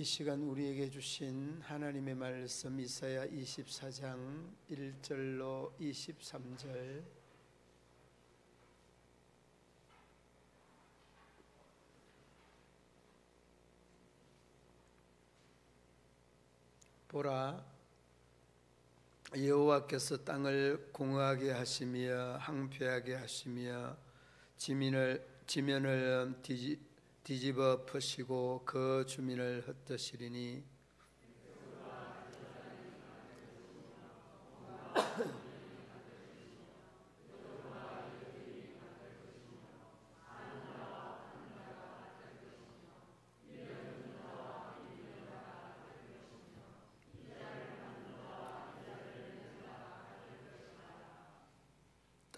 이 시간 우리에게 주신 하나님의 말씀 이사야 24장 1절로 23절. 보라, 여호와께서 땅을 공허하게 하시며 황폐하게 하시며 지면을 뒤집어 퍼시고 그 주민을 흩으시리니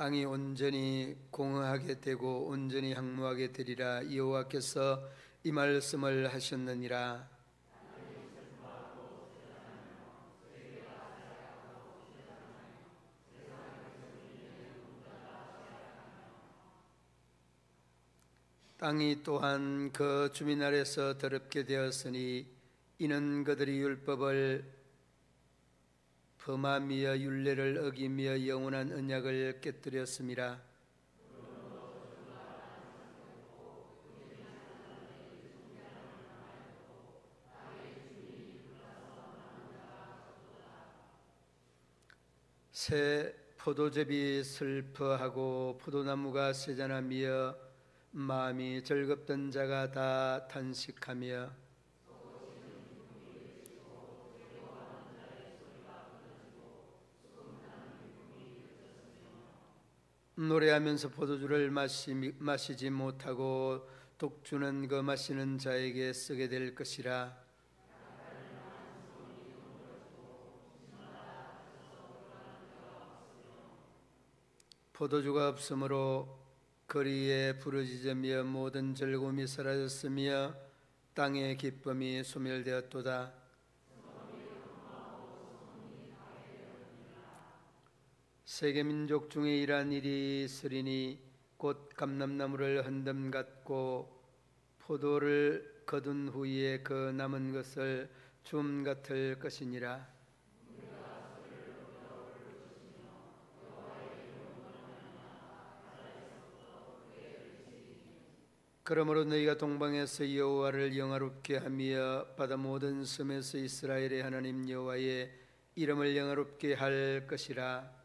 땅이 온전히 공허하게 되고 온전히 황무하게 되리라. 여호와께서 이 말씀을 하셨느니라. 땅이 또한 그 주민 아래서 더럽게 되었으니 이는 그들이 율법을 범하며 율례를 어기며 영원한 언약을 깨뜨렸음이라. 새 포도즙이 슬퍼하고 포도나무가 세잔하며 마음이 즐겁던 자가 다 탄식하며 노래하면서 포도주를 마시지 못하고 독주는 그 마시는 자에게 쓰게 될 것이라. 포도주가 없으므로 거리에 부르짖으며 모든 즐거움이 사라졌으며 땅의 기쁨이 소멸되었도다. 세계 민족 중에 이러한 일이 있으리니 곧 감람나무를 흔듦 같고 포도를 거둔 후에 그 남은 것을 줌 같을 것이니라. 그러므로 너희가 동방에서 여호와를 영화롭게 하며 바다 모든 섬에서 이스라엘의 하나님 여호와의 이름을 영화롭게 할 것이라.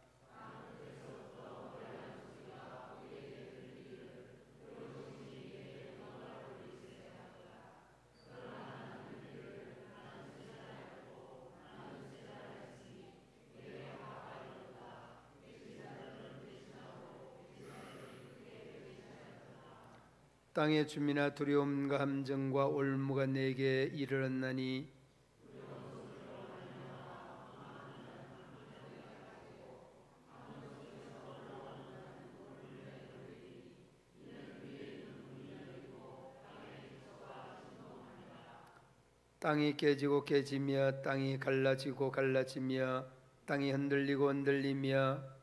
땅의 주민아, 두려움과 함정과 올무가 내게 이르렀나니 땅이 깨지고 깨지며 땅이 갈라지고 갈라지며 땅이 흔들리고 흔들리며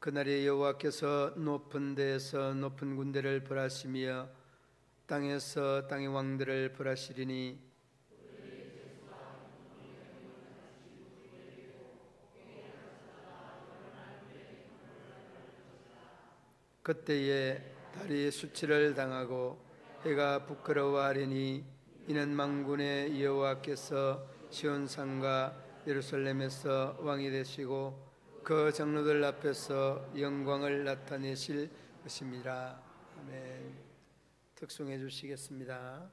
그날에 여호와께서 높은 데에서 높은 군대를 벌하시며 땅에서 땅의 왕들을 벌하시리니 그때에 달이 수치를 당하고 해가 부끄러워하리니 이는 만군의 여호와께서 시온산과 예루살렘에서 왕이 되시고 그 장로들 앞에서 영광을 나타내실 것입니다. 아멘. 특송해 주시겠습니다.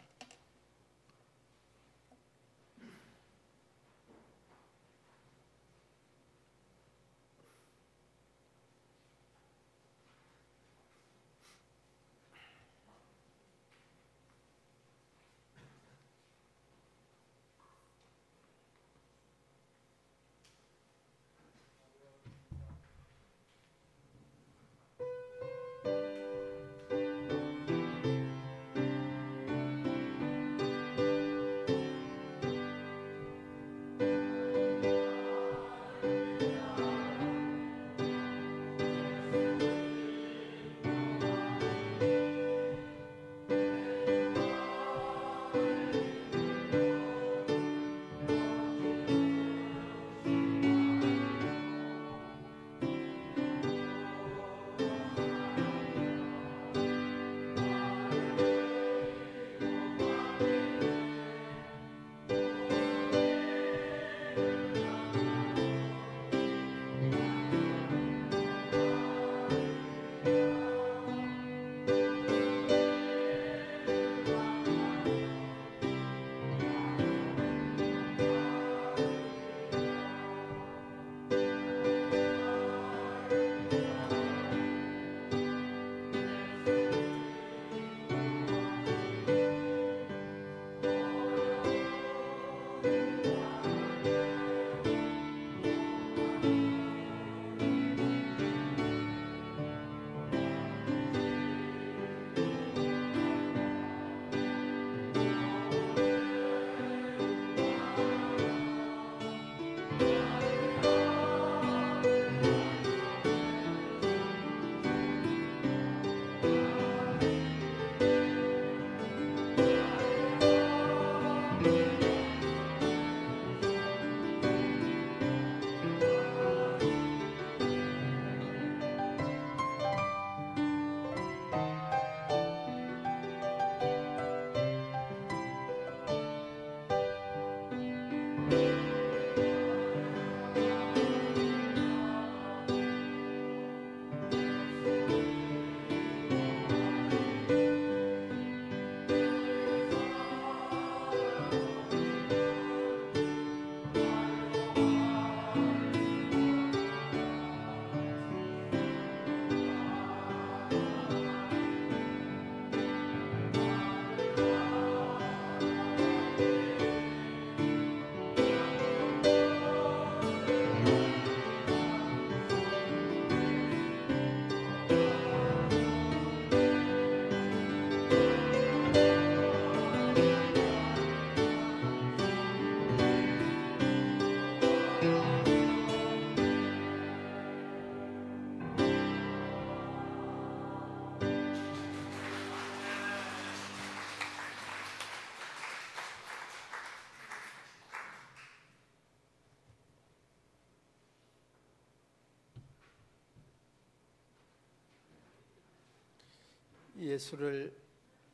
예수를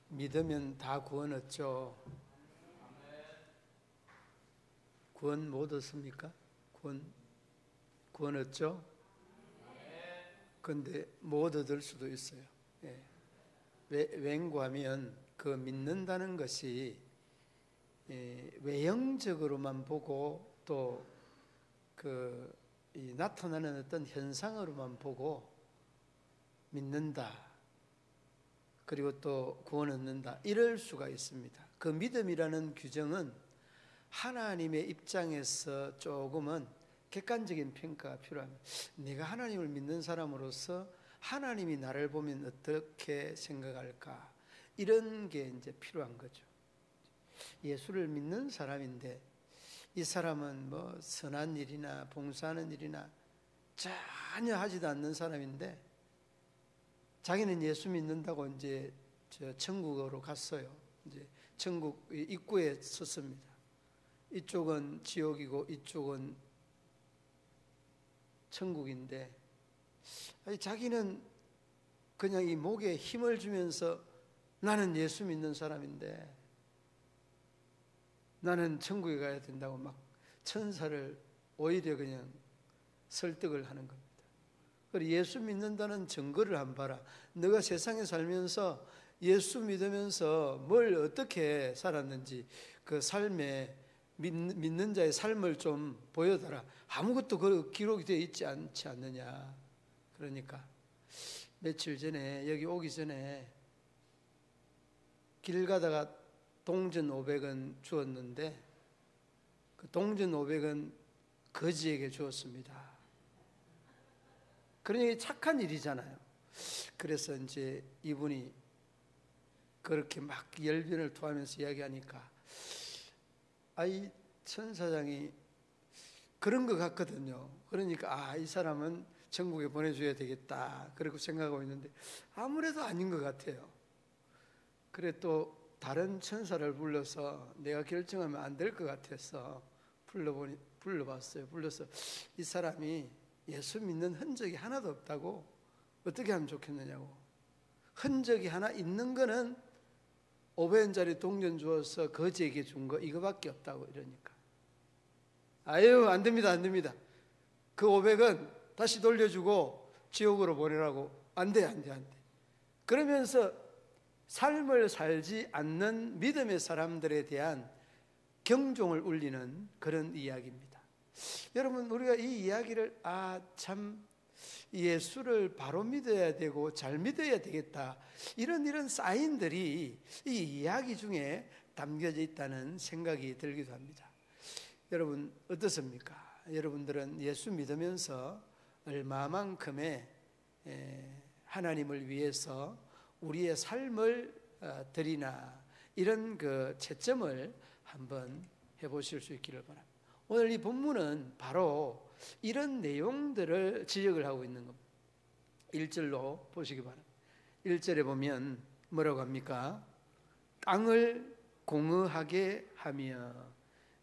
믿으면 다 구원 얻죠. 구원 못 얻습니까? 구원 얻죠? 그런데 못 얻을 수도 있어요. 예. 왠고 하면 그 믿는다는 것이 외형적으로만 보고 또 나타나는 어떤 현상으로만 보고 믿는다, 그리고 또 구원 얻는다, 이럴 수가 있습니다. 그 믿음이라는 규정은 하나님의 입장에서 조금은 객관적인 평가가 필요합니다. 내가 하나님을 믿는 사람으로서 하나님이 나를 보면 어떻게 생각할까, 이런 게 이제 필요한 거죠. 예수를 믿는 사람인데 이 사람은 뭐 선한 일이나 봉사하는 일이나 전혀 하지도 않는 사람인데 자기는 예수 믿는다고 이제 천국으로 갔어요. 이제 천국 입구에 섰습니다. 이쪽은 지옥이고 이쪽은 천국인데 자기는 그냥 이 목에 힘을 주면서 나는 예수 믿는 사람인데 나는 천국에 가야 된다고 막 천사를 오히려 그냥 설득을 하는 겁니다. 그리고 예수 믿는다는 증거를 한번 봐라. 너가 세상에 살면서 예수 믿으면서 뭘 어떻게 살았는지 그 삶에 믿는 자의 삶을 좀 보여달라. 아무것도 그 기록이 되어 있지 않지 않느냐. 그러니까 며칠 전에 여기 오기 전에 길 가다가 동전 500원 주었는데 그 동전 500원 거지에게 주었습니다. 그러니 착한 일이잖아요. 그래서 이제 이분이 그렇게 막 열변을 토하면서 이야기하니까 이 천사장이 그런 것 같거든요. 그러니까 이 사람은 천국에 보내줘야 되겠다 그렇게 생각하고 있는데 아무래도 아닌 것 같아요. 그래 또 다른 천사를 불러서 내가 결정하면 안 될 것 같아서 불러봤어요. 불러서 이 사람이 예수 믿는 흔적이 하나도 없다고 어떻게 하면 좋겠느냐고. 흔적이 하나 있는 거는 500원짜리 동전 주어서 거지에게 준 거 이거밖에 없다고. 이러니까 안 됩니다. 그 500원 다시 돌려주고 지옥으로 보내라고. 안 돼. 그러면서 삶을 살지 않는 믿음의 사람들에 대한 경종을 울리는 그런 이야기입니다. 여러분, 우리가 이 이야기를 참 예수를 바로 믿어야 되고 잘 믿어야 되겠다, 이런 사인들이 이 이야기 중에 담겨져 있다는 생각이 들기도 합니다. 여러분 어떻습니까? 여러분들은 예수 믿으면서 얼마만큼의 하나님을 위해서 우리의 삶을 드리나, 이런 그 채점을 한번 해보실 수 있기를 바랍니다. 오늘 이 본문은 바로 이런 내용들을 지적을 하고 있는 겁니다. 1절로 보시기 바랍니다. 1절에 보면 뭐라고 합니까? 땅을 공허하게 하며.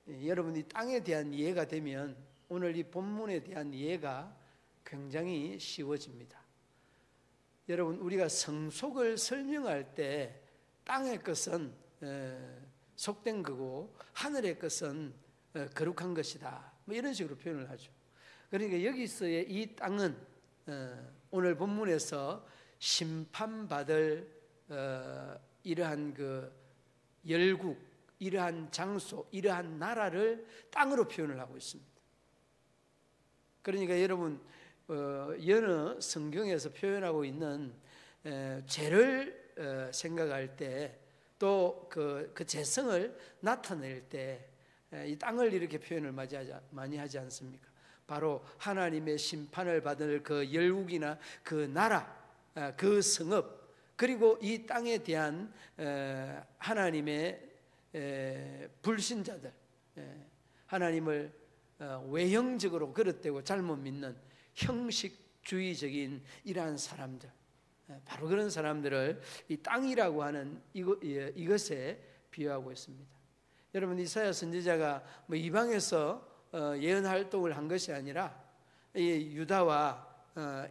여러분이 땅에 대한 이해가 되면 오늘 이 본문에 대한 이해가 굉장히 쉬워집니다. 여러분, 우리가 성속을 설명할 때 땅의 것은 속된 거고 하늘의 것은 거룩한 것이다, 뭐 이런 식으로 표현을 하죠. 그러니까 여기서의 이 땅은 오늘 본문에서 심판받을 이러한 그 열국, 이러한 장소, 이러한 나라를 땅으로 표현을 하고 있습니다. 그러니까 여러분, 여느 성경에서 표현하고 있는 죄를 생각할 때, 또 그 죄성을 나타낼 때 이 땅을 이렇게 표현을 많이 하지 않습니까? 바로 하나님의 심판을 받을 그 열국이나 그 나라, 그 성읍, 그리고 이 땅에 대한 하나님의 불신자들, 하나님을 외형적으로 그릇되고 잘못 믿는 형식주의적인 이러한 사람들, 바로 그런 사람들을 이 땅이라고 하는 이것에 비유하고 있습니다. 여러분, 이사야 선지자가 뭐 이방에서 예언 활동을 한 것이 아니라 이 유다와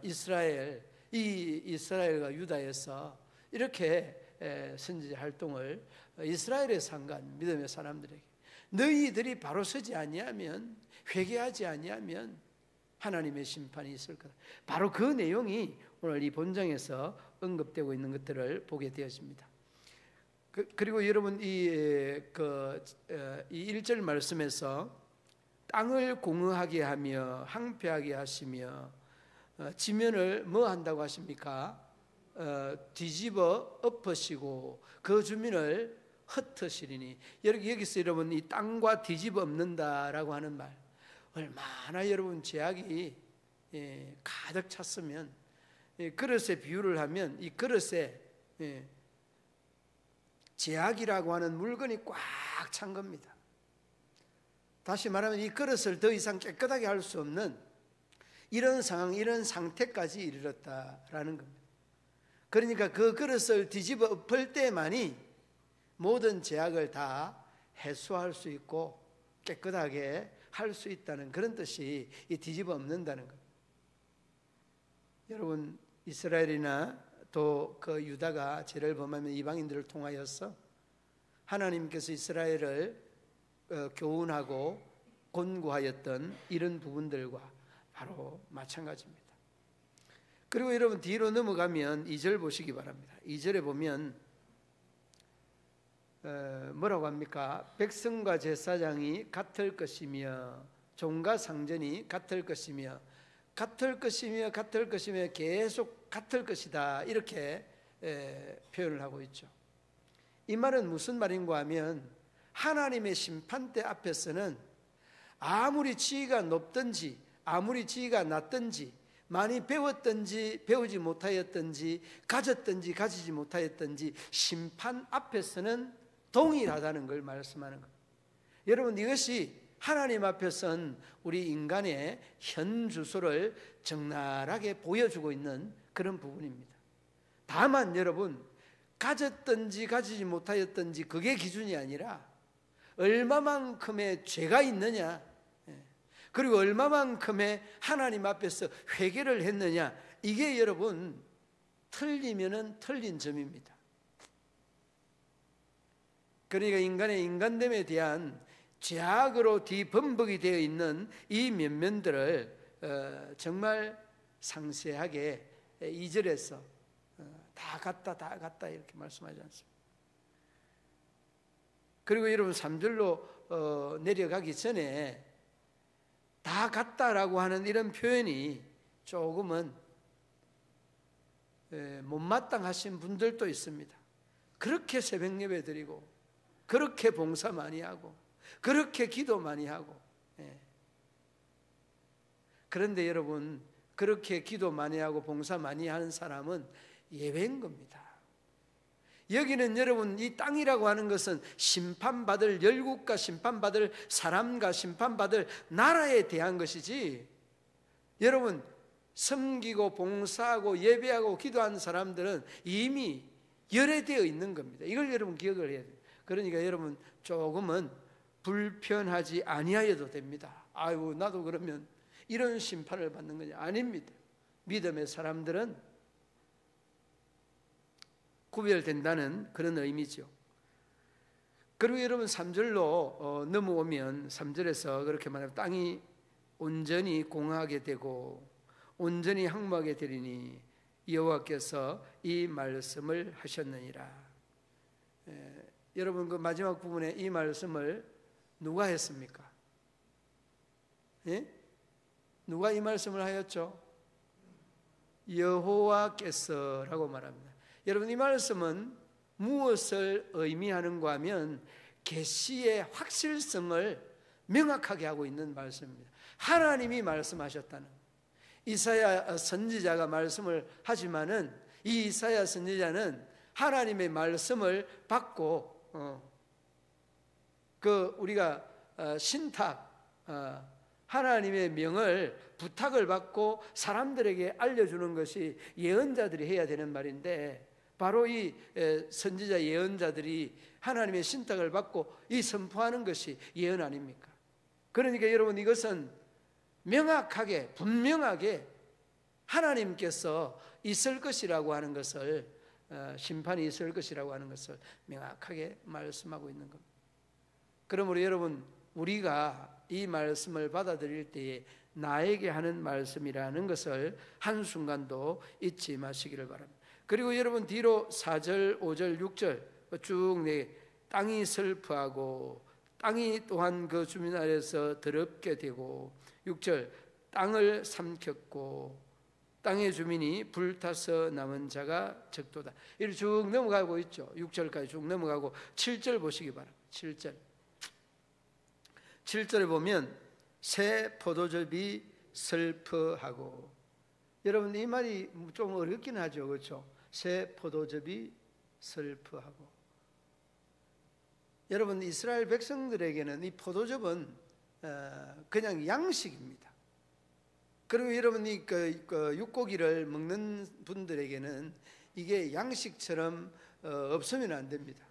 이스라엘, 이 이스라엘과 유다에서 이렇게 선지자 활동을 이스라엘의 상관 믿음의 사람들에게, 너희들이 바로 서지 아니하면, 회개하지 아니하면 하나님의 심판이 있을 거다. 바로 그 내용이 오늘 이 본장에서 언급되고 있는 것들을 보게 되었습니다. 그리고 여러분 이 1절 말씀에서 땅을 공허하게 하며 황폐하게 하시며 지면을 뭐 한다고 하십니까? 뒤집어 엎으시고 그 주민을 흩으시리니. 여기서 여러분 이 땅과 뒤집어 엎는다라고 하는 말, 얼마나 여러분 죄악이 가득 찼으면, 그릇에 비유를 하면 이 그릇에 죄악이라고 하는 물건이 꽉 찬 겁니다. 다시 말하면 이 그릇을 더 이상 깨끗하게 할 수 없는 이런 상황, 이런 상태까지 이르렀다라는 겁니다. 그러니까 그 그릇을 뒤집어 엎을 때만이 모든 죄악을 다 해소할 수 있고 깨끗하게 할 수 있다는 그런 뜻이 이 뒤집어 엎는다는 겁니다. 여러분 이스라엘이나 또 그 유다가 죄를 범하면 이방인들을 통하여서 하나님께서 이스라엘을 교훈하고 권고하였던 이런 부분들과 바로 마찬가지입니다. 그리고 여러분 뒤로 넘어가면 2절 보시기 바랍니다. 2절에 보면 뭐라고 합니까? 백성과 제사장이 같을 것이며 종과 상전이 같을 것이며, 같을 것이며 같을 것이며 계속 같을 것이다, 이렇게 표현을 하고 있죠. 이 말은 무슨 말인가 하면 하나님의 심판대 앞에서는 아무리 지위가 높든지 아무리 지위가 낮든지 많이 배웠든지 배우지 못하였든지 가졌든지 가지지 못하였든지 심판 앞에서는 동일하다는 걸 말씀하는 겁니다. 여러분 이것이 하나님 앞에선 우리 인간의 현 주소를 적나라하게 보여주고 있는 그런 부분입니다. 다만 여러분 가졌든지 가지지 못하였든지 그게 기준이 아니라 얼마만큼의 죄가 있느냐, 그리고 얼마만큼의 하나님 앞에서 회개를 했느냐, 이게 여러분 틀리면은 틀린 점입니다. 그러니까 인간의 인간됨에 대한 죄악으로 뒤범벅이 되어 있는 이 면면들을 정말 상세하게 2절에서 다 같다 이렇게 말씀하지 않습니다. 그리고 여러분 3절로 내려가기 전에 다 같다라고 하는 이런 표현이 조금은 못마땅하신 분들도 있습니다. 그렇게 새벽 예배 드리고 그렇게 봉사 많이 하고 그렇게 기도 많이 하고, 그런데 여러분 그렇게 기도 많이 하고 봉사 많이 하는 사람은 예외인 겁니다. 여기는 여러분 이 땅이라고 하는 것은 심판받을 열국과 심판받을 사람과 심판받을 나라에 대한 것이지, 여러분 섬기고 봉사하고 예배하고 기도하는 사람들은 이미 열애되어 있는 겁니다. 이걸 여러분 기억을 해야 돼요. 그러니까 여러분 조금은 불편하지 아니하여도 됩니다. 아이고 나도 그러면 이런 심판을 받는 거냐? 아닙니다. 믿음의 사람들은 구별된다는 그런 의미죠. 그리고 여러분 3절로 넘어오면 3절에서 그렇게 말하면 땅이 온전히 공허하게 되고 온전히 황무하게 되리니 여호와께서 이 말씀을 하셨느니라. 여러분 그 마지막 부분에 이 말씀을 누가 했습니까? 누가 이 말씀을 하였죠? 여호와께서라고 말합니다. 여러분 이 말씀은 무엇을 의미하는가 하면 계시의 확실성을 명확하게 하고 있는 말씀입니다. 하나님이 말씀하셨다는, 이사야 선지자가 말씀을 하지만은 이 이사야 선지자는 하나님의 말씀을 받고 우리가 신탁, 하나님의 명을 부탁을 받고 사람들에게 알려주는 것이 예언자들이 해야 되는 말인데, 바로 이 선지자 예언자들이 하나님의 신탁을 받고 이 선포하는 것이 예언 아닙니까? 그러니까 여러분 이것은 명확하게 분명하게 하나님께서 있을 것이라고 하는 것을 심판이 있을 것이라고 하는 것을 명확하게 말씀하고 있는 겁니다. 그러므로 여러분, 우리가 이 말씀을 받아들일 때에 나에게 하는 말씀이라는 것을 한순간도 잊지 마시기를 바랍니다. 그리고 여러분 뒤로 4절, 5절, 6절 쭉 땅이 슬퍼하고 땅이 또한 그 주민 아래서 더럽게 되고, 6절 땅을 삼켰고 땅의 주민이 불타서 남은 자가 적도다. 이렇게 쭉 넘어가고 있죠. 6절까지 쭉 넘어가고 7절 보시기 바랍니다. 7절에 보면 새 포도즙이 슬퍼하고, 여러분 이 말이 좀 어렵긴 하죠, 그렇죠? 새 포도즙이 슬퍼하고. 여러분 이스라엘 백성들에게는 이 포도즙은 그냥 양식입니다. 그리고 여러분이 그 육고기를 먹는 분들에게는 이게 양식처럼 없으면 안 됩니다.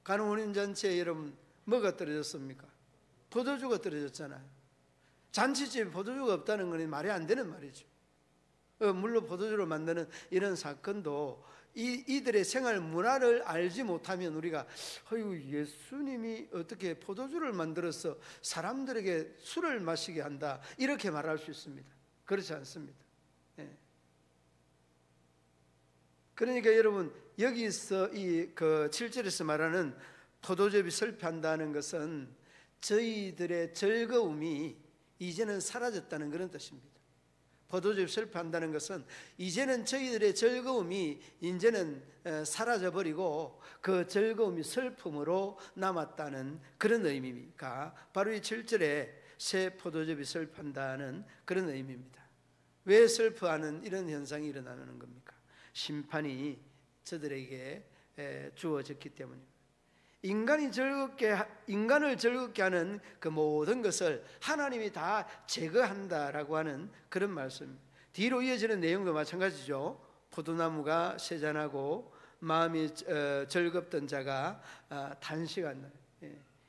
간호원인잔치에 여러분 뭐가 떨어졌습니까? 포도주가 떨어졌잖아요. 잔치집에 포도주가 없다는 건 말이 안 되는 말이죠. 물론 포도주를 만드는 이런 사건도 이들의 생활 문화를 알지 못하면 우리가 예수님이 어떻게 포도주를 만들어서 사람들에게 술을 마시게 한다 이렇게 말할 수 있습니다. 그렇지 않습니다. 예. 그러니까 여러분 여기서 그 7절에서 말하는 포도즙이 슬퍼한다는 것은 저희들의 즐거움이 이제는 사라졌다는 그런 뜻입니다. 포도즙이 슬퍼한다는 것은 이제는 저희들의 즐거움이 이제는 사라져버리고 그 즐거움이 슬픔으로 남았다는 그런 의미니까 바로 이 7절에 새 포도즙이 슬퍼한다는 그런 의미입니다. 왜 슬퍼하는 이런 현상이 일어나는 겁니까? 심판이 저들에게 주어졌기 때문입니다. 인간을 즐겁게 하는 그 모든 것을 하나님이 다 제거한다라고 하는 그런 말씀입니다. 뒤로 이어지는 내용도 마찬가지죠. 포도나무가 세잔하고 마음이 즐겁던 자가 단식한다.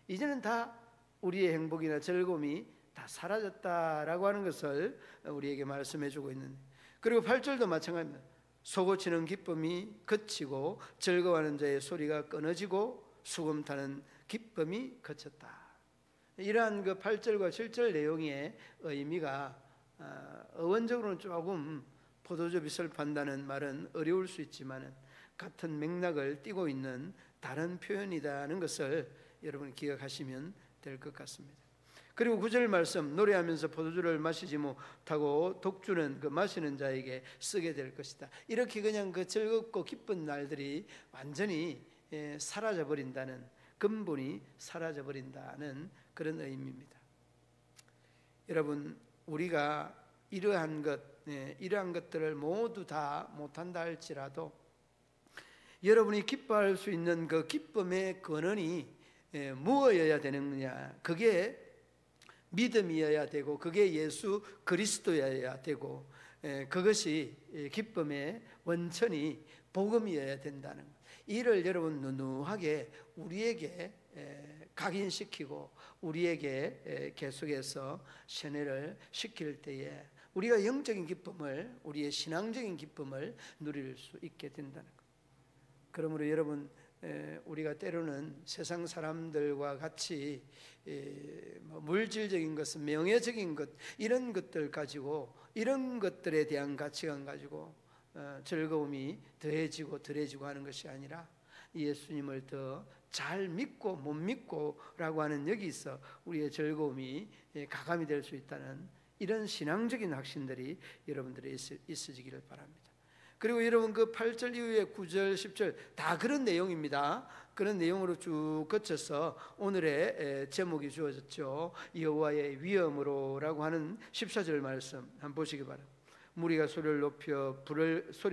이제는 다 우리의 행복이나 즐거움이 다 사라졌다라고 하는 것을 우리에게 말씀해 주고 있는. 그리고 8절도 마찬가지입니다. 솟구치는 기쁨이 그치고 즐거워하는 자의 소리가 끊어지고 수금 타는 기쁨이 그쳤다. 이러한 그 8절과 7절 내용의 의미가 어원적으로는 조금 포도즙이 슬퍼한다는 말은 어려울 수 있지만 같은 맥락을 띠고 있는 다른 표현이라는 것을 여러분 기억하시면 될 것 같습니다. 그리고 9절 말씀, 노래하면서 포도주를 마시지 못하고 독주는 그 마시는 자에게 쓰게 될 것이다. 이렇게 그냥 그 즐겁고 기쁜 날들이 완전히 사라져버린다는, 근본이 사라져버린다는 그런 의미입니다. 여러분 우리가 이러한 것들을 모두 다 못한다 할지라도 여러분이 기뻐할 수 있는 그 기쁨의 근원이 무엇이어야 되느냐, 그게 믿음이어야 되고 그게 예수 그리스도여야 되고 그것이 기쁨의 원천이 복음이어야 된다는 것. 이를 여러분 누누하게 우리에게 각인시키고 우리에게 계속해서 세뇌를 시킬 때에 우리가 영적인 기쁨을, 우리의 신앙적인 기쁨을 누릴 수 있게 된다는 것. 그러므로 여러분 우리가 때로는 세상 사람들과 같이 물질적인 것, 명예적인 것, 이런 것들 가지고, 이런 것들에 대한 가치관 가지고 즐거움이 더해지고 덜해지고 하는 것이 아니라 예수님을 더 잘 믿고 못 믿고라고 하는 여기서 우리의 즐거움이 가감이 될 수 있다는 이런 신앙적인 확신들이 여러분들이 있으시기를 바랍니다. 그리고 여러분 그 8절 이후에 9절, 10절 다 그런 내용입니다. 그런 내용으로 쭉 거쳐서 오늘의 제목이 주어졌죠. 여호와의 위엄으로라고 하는 14절 말씀 한번 보시기 바랍니다. 무리가 소리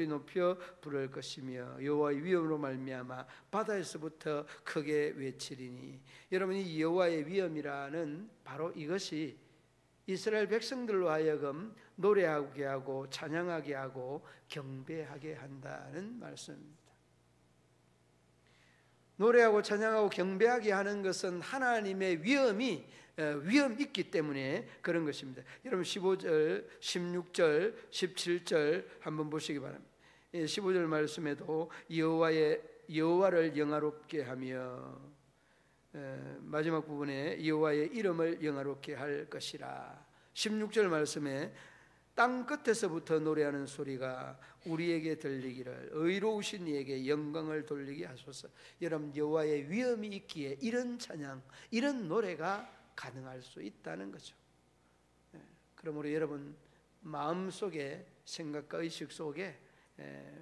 높여 부를 것이며 여호와의 위엄으로 말미암아 바다에서부터 크게 외치리니. 여러분 이 여호와의 위엄이라는 바로 이것이 이스라엘 백성들로 하여금 노래하게 하고 찬양하게 하고 경배하게 한다는 말씀입니다. 노래하고 찬양하고 경배하게 하는 것은 하나님의 위엄이 있기 때문에 그런 것입니다. 여러분 15절, 16절, 17절 한번 보시기 바랍니다. 15절 말씀에도 여호와를 영화롭게 하며, 마지막 부분에 여호와의 이름을 영화롭게 할 것이라. 16절 말씀에 땅 끝에서부터 노래하는 소리가 우리에게 들리기를 의로우신 이에게 영광을 돌리게 하소서. 여러분, 여호와의 위엄이 있기에 이런 찬양, 이런 노래가 가능할 수 있다는 거죠. 그러므로 여러분 마음속에, 생각과 의식 속에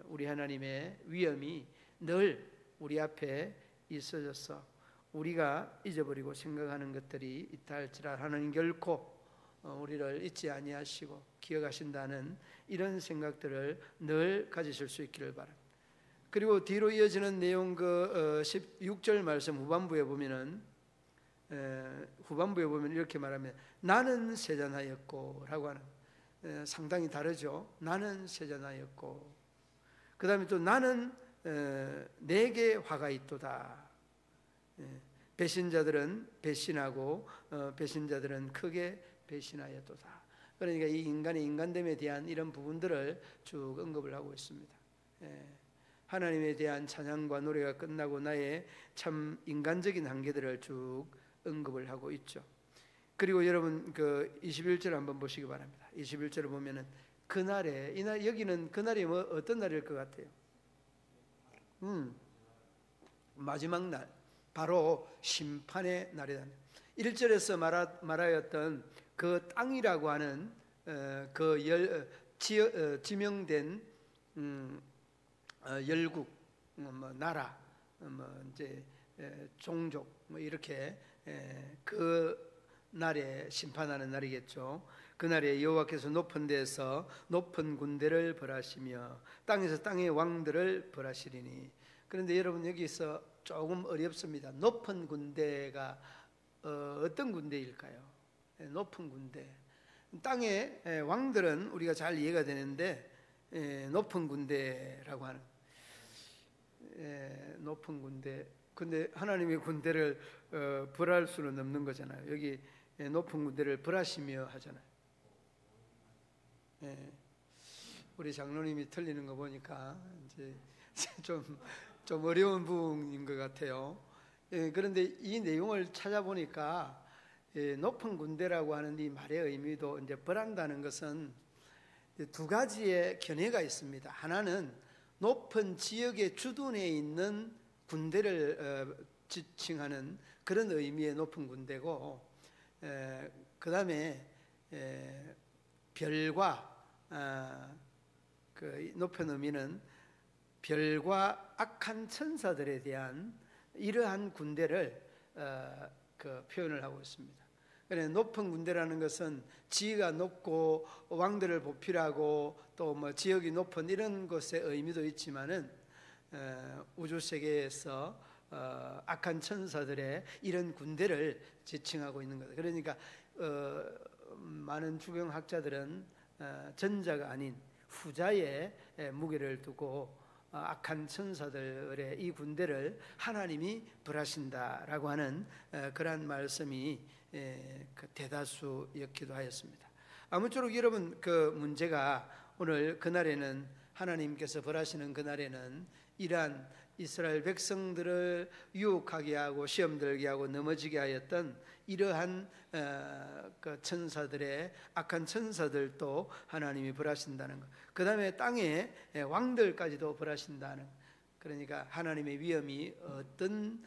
우리 하나님의 위엄이 늘 우리 앞에 있어져서 우리가 잊어버리고 생각하는 것들이 있다 할지라 하나님 결코 우리를 잊지 아니하시고 기억하신다는 이런 생각들을 늘 가지실 수 있기를 바랍니다. 그리고 뒤로 이어지는 내용, 16절 말씀 후반부에 보면 이렇게 말하면 나는 세잔하였고 라고 하는, 상당히 다르죠. 나는 세잔하였고, 그 다음에 또 나는 내게 화가 있도다. 배신자들은 배신하고 배신자들은 크게 배신하였도다. 그러니까 이 인간의 인간됨에 대한 이런 부분들을 쭉 언급을 하고 있습니다. 하나님에 대한 찬양과 노래가 끝나고 나의 참 인간적인 한계들을 쭉 언급을 하고 있죠. 그리고 여러분 21절 한번 보시기 바랍니다. 21절을 보면은 그날에, 여기는 그날이 어떤 날일 것 같아요? 마지막 날, 바로 심판의 날이다. 1절에서 말하였던 그 땅이라고 하는 지명된 열국, 나라, 이제 종족, 이렇게 그 날에 심판하는 날이겠죠. 그 날에 여호와께서 높은 데에서 높은 군대를 벌하시며 땅에서 땅의 왕들을 벌하시리니. 그런데 여러분 여기서 조금 어렵습니다. 높은 군대가 어떤 군대일까요? 높은 군대. 땅의 왕들은 우리가 잘 이해가 되는데, 높은 군대라고 하는, 높은 군대. 근데 하나님의 군대를 벌할 수는 없는 거잖아요. 여기 높은 군대를 벌하시며 하잖아요. 우리 장로님이 틀리는 거 보니까 이제 좀 어려운 부분인 것 같아요. 그런데 이 내용을 찾아보니까 높은 군대라고 하는 이 말의 의미도, 이제 벌한다는 것은 두 가지의 견해가 있습니다. 하나는 높은 지역의 주둔에 있는 군대를 지칭하는 그런 의미의 높은 군대고, 그 다음에 별과, 그 높은 의미는 별과 악한 천사들에 대한 이러한 군대를 표현을 하고 있습니다. 그래서 높은 군대라는 것은 지위가 높고 왕들을 보필하고 또 뭐 지역이 높은 이런 것의 의미도 있지만은 우주 세계에서 악한 천사들의 이런 군대를 지칭하고 있는 거다. 그러니까 많은 주경학자들은 전자가 아닌 후자의 무게를 두고 악한 천사들의 이 군대를 하나님이 벌하신다라고 하는 그러한 말씀이 대다수였기도 하였습니다. 아무쪼록 여러분, 그 문제가 오늘 그날에는, 하나님께서 벌하시는 그날에는 이러한 이스라엘 백성들을 유혹하게 하고 시험 들게 하고 넘어지게 하였던 이러한 그 천사들의, 악한 천사들도 하나님이 벌하신다는 것. 그 다음에 땅의 왕들까지도 벌하신다는, 그러니까 하나님의 위엄이 어떤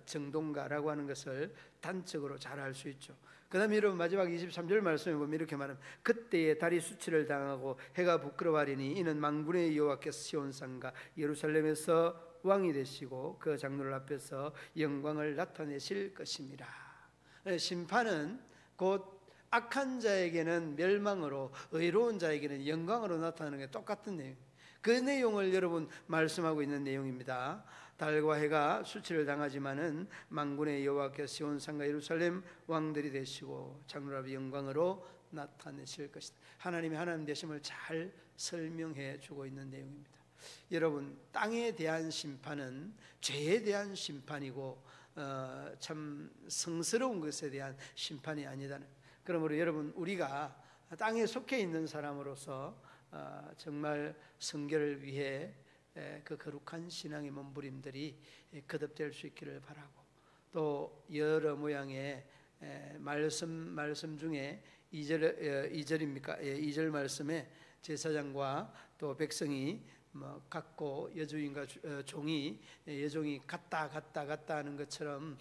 정도인가라고 하는 것을 단적으로 잘 알 수 있죠. 그 다음에 여러분 마지막 23절 말씀에 보면 이렇게 말합니다. 그때에 달이 수치를 당하고 해가 부끄러워하리니 이는 만군의 여호와께서 시온산과 예루살렘에서 왕이 되시고 그 장로들 앞에서 영광을 나타내실 것입니다. 심판은 곧 악한 자에게는 멸망으로, 의로운 자에게는 영광으로 나타나는 게 똑같은 내용. 그 내용을 여러분 말씀하고 있는 내용입니다. 달과 해가 수치를 당하지만은 만군의 여호와께서 시온산과 예루살렘 왕들이 되시고 장로들 앞에 영광으로 나타내실 것이다. 하나님의 하나님 되심을 잘 설명해 주고 있는 내용입니다. 여러분, 땅에 대한 심판은 죄에 대한 심판이고 참 성스러운 것에 대한 심판이 아니다는. 그러므로 여러분, 우리가 땅에 속해 있는 사람으로서 정말 성결을 위해 그 거룩한 신앙의 몸부림들이 거듭될 수 있기를 바라고, 또 여러 모양의 말씀 중에 2절입니까? 2절 말씀에 제사장과 또 백성이 같고 여주인과 종이 여종이 같다 하는 것처럼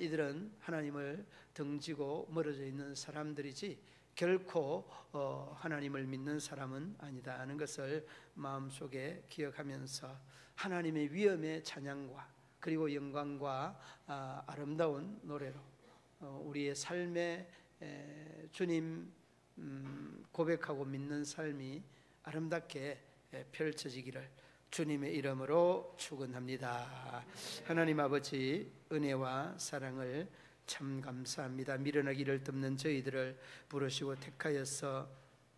이들은 하나님을 등지고 멀어져 있는 사람들이지 결코 하나님을 믿는 사람은 아니다 하는 것을 마음속에 기억하면서 하나님의 위엄의 찬양과 그리고 영광과 아름다운 노래로 우리의 삶에 주님 고백하고 믿는 삶이 아름답게 펼쳐지기를 주님의 이름으로 축원합니다. 하나님 아버지, 은혜와 사랑을 참 감사합니다. 미련하기를 덮는 저희들을 부르시고 택하여서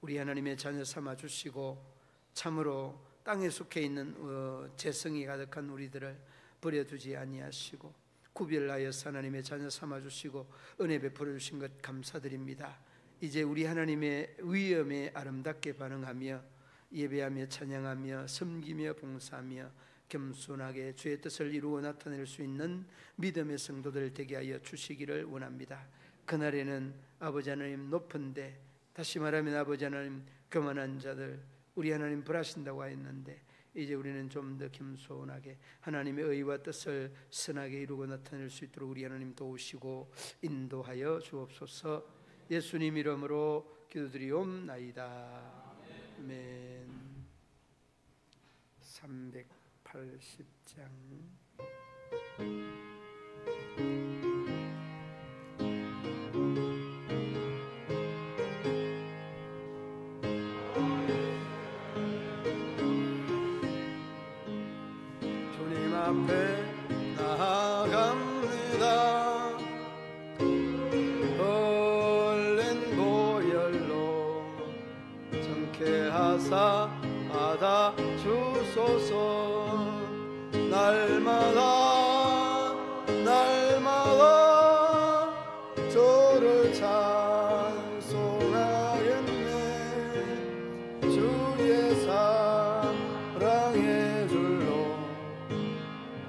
우리 하나님의 자녀 삼아 주시고 참으로 땅에 속해 있는 재성이 가득한 우리들을 버려두지 아니하시고 구별하여서 하나님의 자녀 삼아 주시고 은혜 베풀어 주신 것 감사드립니다. 이제 우리 하나님의 위엄에 아름답게 반응하며 예배하며 찬양하며 섬기며 봉사하며 겸손하게 주의 뜻을 이루어 나타낼 수 있는 믿음의 성도들 되게 하여 주시기를 원합니다. 그날에는 아버지 하나님 높은데, 다시 말하면 아버지 하나님 교만한 자들 우리 하나님 벌하신다고 하였는데 이제 우리는 좀 더 겸손하게 하나님의 의와 뜻을 선하게 이루고 나타낼 수 있도록 우리 하나님 도우시고 인도하여 주옵소서. 예수님 이름으로 기도드리옵나이다. 아멘. 380장 주님 앞에 나아갑니다. 얼른 보혈로 정케하사 받아 주소서. 날마다 저를 찬송하겠네. 주의 사랑의 줄로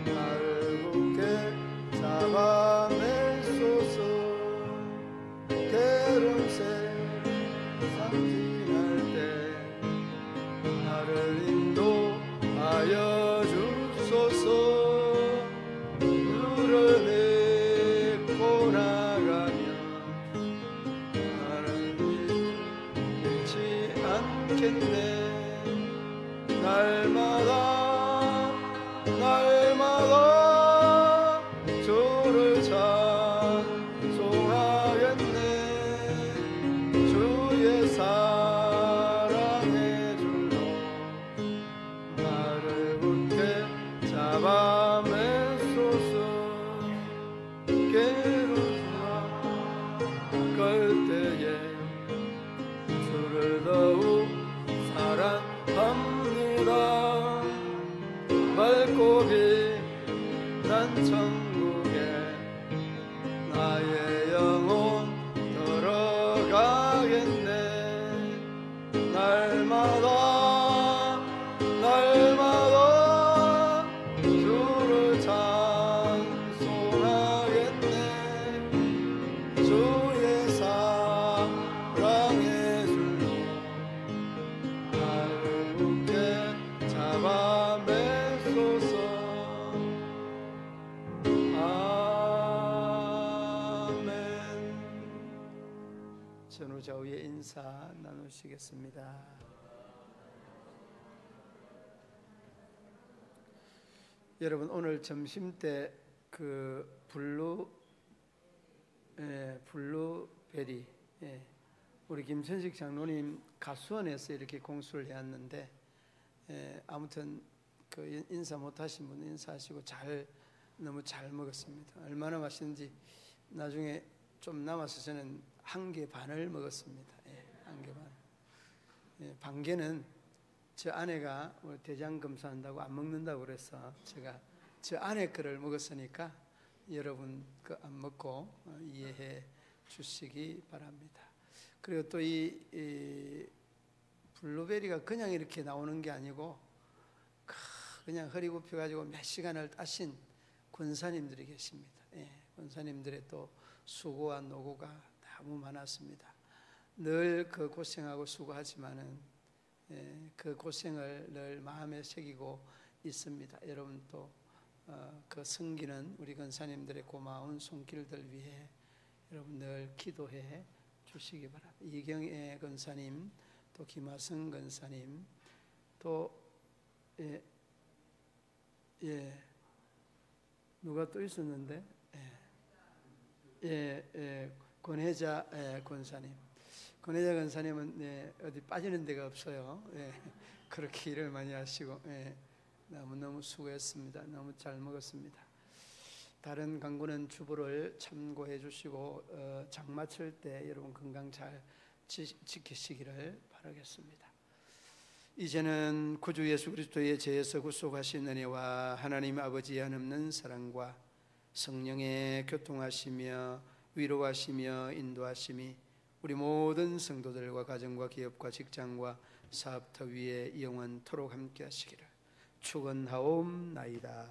나를 굳게 잡아내소서. 괴로운 세상 지날 때 나를 인도하여 주소서. 누를 맺고 나가면 나를 잃지 않겠네. 날마다 주를 찬송하겠네. 주의 사랑의 줄로 나를 굳게 잡아매소서. 괴로움과 끌 때에 주를 더욱 사랑합니다. 맑고 빛난 천국에 나의 영혼 들어가겠네. 날마다 주를 찬송하겠네. 주의 사랑의 줄로 나를 굳게 잡아매소서. 아멘. 전후좌우의 인사 나누시겠습니다. 여러분, 오늘 점심 때 그 블루베리, 우리 김천식 장로님 가수원에서 이렇게 공수를 해왔는데, 아무튼 그 인사 못하신 분 인사하시고 너무 잘 먹었습니다. 얼마나 맛있는지 나중에 좀 남아서 저는 1개 반을 먹었습니다. 1개 반. 반 개는 저 아내가 대장 검사한다고 안 먹는다고 그래서 제가 저 아내 거를 먹었으니까 여러분 그 안 먹고 이해해 주시기 바랍니다. 그리고 또 이 블루베리가 그냥 이렇게 나오는 게 아니고 그냥 허리 굽혀가지고 몇 시간을 따신 권사님들이 계십니다. 예, 권사님들의 또 수고와 노고가 너무 많았습니다. 늘 그 고생하고 수고하지만은 그 고생을 늘 마음에 새기고 있습니다. 여러분 또 그 섬기는 우리 권사님들의 고마운 손길들 위해 여러분 늘 기도해 주시기 바랍니다. 이경애 권사님, 또 김하성 권사님, 또 누가 또 있었는데 권혜자 권사님. 권혜자 권사님은 어디 빠지는 데가 없어요. 그렇게 일을 많이 하시고 너무너무 수고했습니다. 너무 잘 먹었습니다. 다른 강구는 주부를 참고해 주시고 장마칠 때 여러분 건강 잘 지키시기를 바라겠습니다. 이제는 구주 예수 그리스도의 죄에서 구속하신 은혜와 하나님 아버지의 한없는 사랑과 성령의 교통하시며 위로하시며 인도하심이 우리 모든 성도들과 가정과 기업과 직장과 사업터 위에 영원토록 함께 하시기를 축원하옵나이다.